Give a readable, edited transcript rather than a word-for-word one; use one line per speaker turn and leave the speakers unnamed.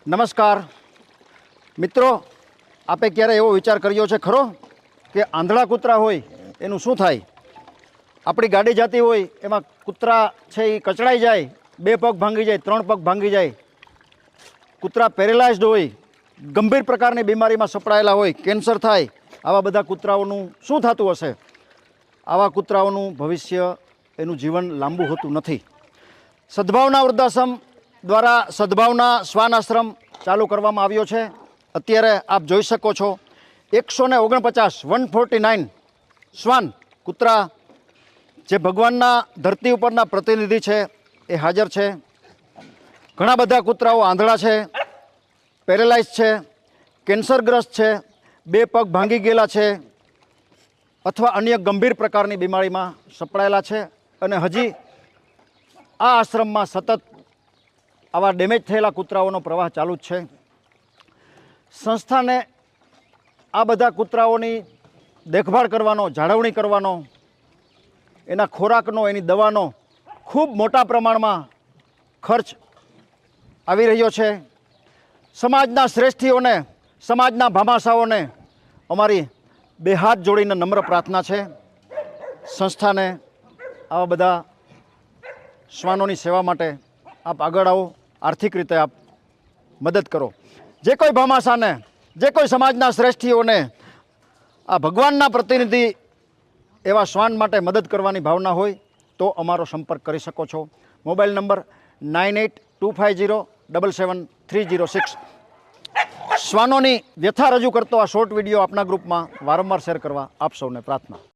નમસ્કાર મિત્રો, આપે ક્યારે એવો વિચાર કર્યો છે ખરો કે આંધળા કૂતરા હોય એનું શું થાય? આપણી ગાડી જતી હોય એમાં કૂતરા છે એ કચડાઈ જાય, 2 પગ ભાંગી જાય, 3 પગ ભાંગી જાય, કૂતરા પેરેલાઇઝડ હોય, ગંભીર પ્રકારની બીમારીમાં સપડાયેલા હોય, કેન્સર થાય, આવા બધા કૂતરાઓનું શું થતું હશે? આવા કૂતરાઓનું ભવિષ્ય, એનું જીવન લાંબુ હોતું નથી. સદભાવના વૃદ્ધાશ્રમ દ્વારા સદભાવના શ્વાન આશ્રમ ચાલુ કરવામાં આવ્યો છે. અત્યારે આપ જોઈ શકો છો 149 શ્વાન કૂતરા જે ભગવાનના ધરતી ઉપરના પ્રતિનિધિ છે એ હાજર છે. ઘણા બધા કૂતરાઓ આંધળા છે, પેરેલાઇઝ છે, કેન્સરગ્રસ્ત છે, 2 પગ ભાંગી ગયેલા છે અથવા અન્ય ગંભીર પ્રકારની બીમારીમાં સપડાયેલા છે અને હજી આ આશ્રમમાં સતત આવા ડેમેજ થયેલા કૂતરાઓનો પ્રવાહ ચાલુ જ છે. સંસ્થાને આ બધા કૂતરાઓની દેખભાળ કરવાનો, જાળવણી કરવાનો, એના ખોરાકનો, એની દવાનો ખૂબ મોટા પ્રમાણમાં ખર્ચ આવી રહ્યો છે. સમાજના શ્રેષ્ઠીઓને, સમાજના ભામાશાઓને અમારી 2 હાથ જોડીને નમ્ર પ્રાર્થના છે, સંસ્થાને આવા બધા શ્વાનોની સેવા માટે આપ આગળ આવો, આર્થિક રીતે આપ મદદ કરો. જે કોઈ ભામાશાને, જે કોઈ સમાજના શ્રેષ્ઠીઓને આ ભગવાનના પ્રતિનિધિ એવા શ્વાન માટે મદદ કરવાની ભાવના હોય તો અમારો સંપર્ક કરી શકો છો. Mobile number 9825077306. શ્વાનોની વ્યથા રજૂ કરતો આ શોર્ટ વિડીયો આપના ગ્રુપમાં વારંવાર શેર કરવા આપ સૌને પ્રાર્થના.